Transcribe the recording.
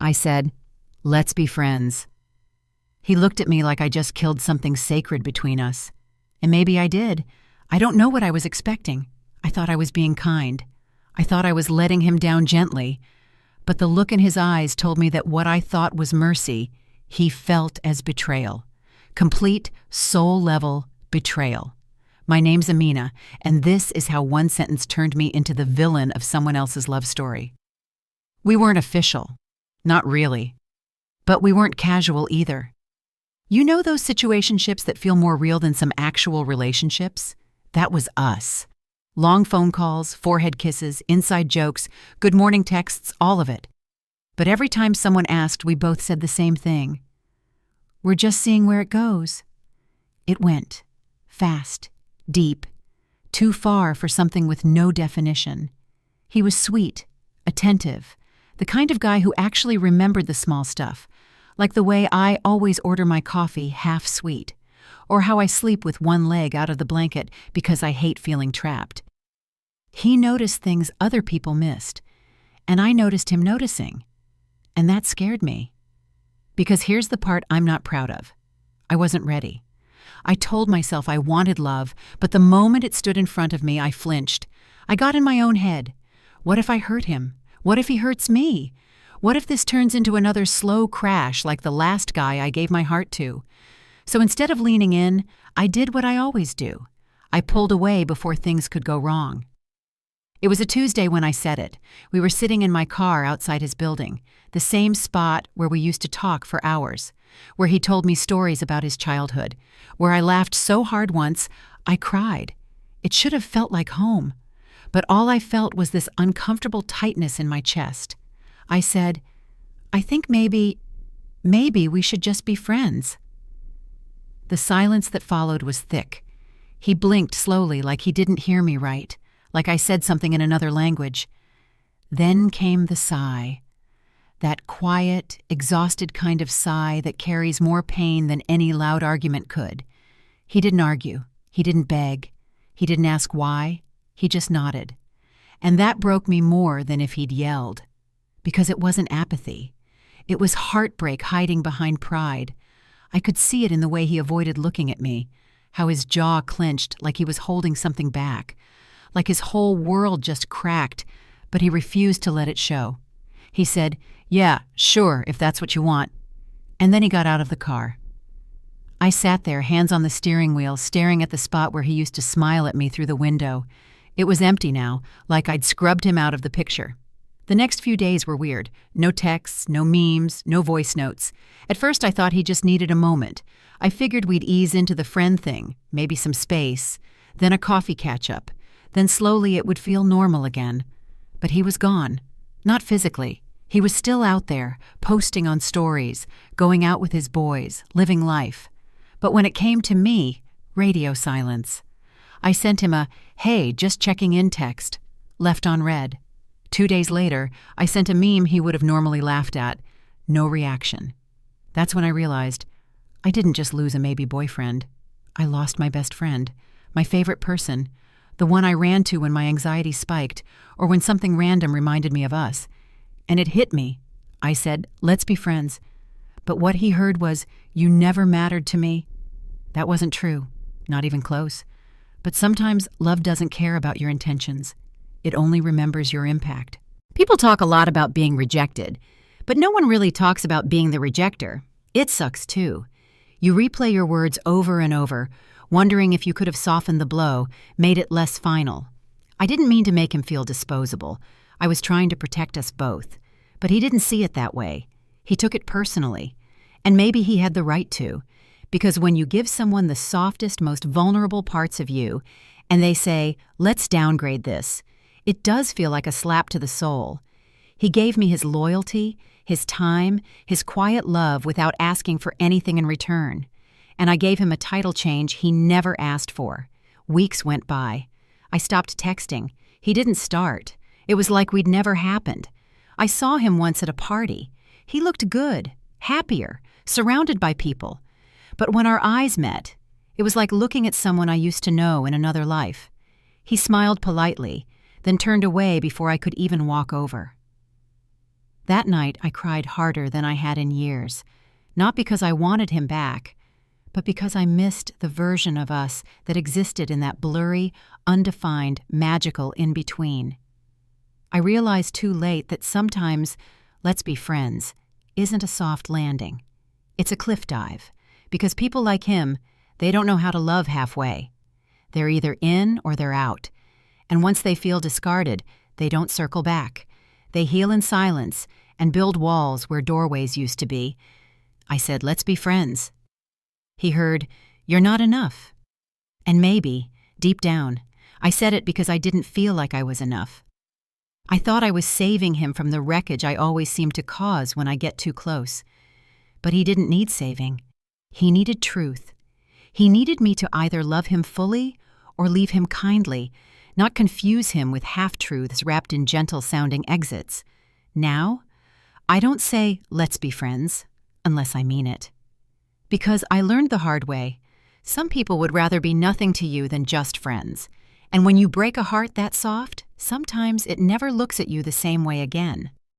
I said, "Let's be friends." He looked at me like I just killed something sacred between us. And maybe I did. I don't know what I was expecting. I thought I was being kind. I thought I was letting him down gently. But the look in his eyes told me that what I thought was mercy, he felt as betrayal. Complete, soul-level betrayal. My name's Amina, and this is how one sentence turned me into the villain of someone else's love story. We weren't official. Not really. But we weren't casual either. You know those situationships that feel more real than some actual relationships? That was us. Long phone calls, forehead kisses, inside jokes, good morning texts, all of it. But every time someone asked, we both said the same thing. We're just seeing where it goes. It went. Fast. Deep. Too far for something with no definition. He was sweet, attentive, the kind of guy who actually remembered the small stuff, like the way I always order my coffee half sweet, or how I sleep with one leg out of the blanket because I hate feeling trapped. He noticed things other people missed, and I noticed him noticing, and that scared me. Because here's the part I'm not proud of. I wasn't ready. I told myself I wanted love, but the moment it stood in front of me, I flinched. I got in my own head. What if I hurt him? What if he hurts me? What if this turns into another slow crash like the last guy I gave my heart to? So instead of leaning in, I did what I always do. I pulled away before things could go wrong. It was a Tuesday when I said it. We were sitting in my car outside his building, the same spot where we used to talk for hours, where he told me stories about his childhood, where I laughed so hard once, I cried. It should have felt like home, but all I felt was this uncomfortable tightness in my chest. I said, I think maybe we should just be friends. The silence that followed was thick. He blinked slowly like he didn't hear me right, like I said something in another language. Then came the sigh. That quiet, exhausted kind of sigh that carries more pain than any loud argument could. He didn't argue. He didn't beg. He didn't ask why. He just nodded. And that broke me more than if he'd yelled. Because it wasn't apathy. It was heartbreak hiding behind pride. I could see it in the way he avoided looking at me, how his jaw clenched like he was holding something back, like his whole world just cracked, but he refused to let it show. He said, "Yeah, sure, if that's what you want." And then he got out of the car. I sat there, hands on the steering wheel, staring at the spot where he used to smile at me through the window. It was empty now, like I'd scrubbed him out of the picture. The next few days were weird. No texts, no memes, no voice notes. At first I thought he just needed a moment. I figured we'd ease into the friend thing, maybe some space, then a coffee catch-up. Then slowly it would feel normal again. But he was gone. Not physically. He was still out there, posting on stories, going out with his boys, living life. But when it came to me, radio silence. I sent him a, "Hey, just checking in" text, left on read. 2 days later, I sent a meme he would have normally laughed at. No reaction. That's when I realized I didn't just lose a maybe boyfriend. I lost my best friend, my favorite person, the one I ran to when my anxiety spiked or when something random reminded me of us. And it hit me. I said, "Let's be friends." But what he heard was, "You never mattered to me." That wasn't true, not even close. But sometimes love doesn't care about your intentions. It only remembers your impact. People talk a lot about being rejected, but no one really talks about being the rejector. It sucks too. You replay your words over and over, wondering if you could have softened the blow, made it less final. I didn't mean to make him feel disposable. I was trying to protect us both. But he didn't see it that way. He took it personally. And maybe he had the right to. Because when you give someone the softest, most vulnerable parts of you, and they say, "Let's downgrade this," it does feel like a slap to the soul. He gave me his loyalty, his time, his quiet love without asking for anything in return. And I gave him a title change he never asked for. Weeks went by. I stopped texting. He didn't start. It was like we'd never happened. I saw him once at a party. He looked good, happier, surrounded by people. But when our eyes met, it was like looking at someone I used to know in another life. He smiled politely, then turned away before I could even walk over. That night, I cried harder than I had in years, not because I wanted him back, but because I missed the version of us that existed in that blurry, undefined, magical in-between. I realized too late that sometimes, let's be friends, isn't a soft landing. It's a cliff dive, because people like him, they don't know how to love halfway. They're either in or they're out, and once they feel discarded, they don't circle back. They heal in silence and build walls where doorways used to be. I said, let's be friends. He heard, you're not enough. And maybe, deep down, I said it because I didn't feel like I was enough. I thought I was saving him from the wreckage I always seem to cause when I get too close. But he didn't need saving. He needed truth. He needed me to either love him fully or leave him kindly, not confuse him with half-truths wrapped in gentle-sounding exits. Now, I don't say, let's be friends, unless I mean it. Because I learned the hard way, some people would rather be nothing to you than just friends. And when you break a heart that soft, sometimes it never looks at you the same way again.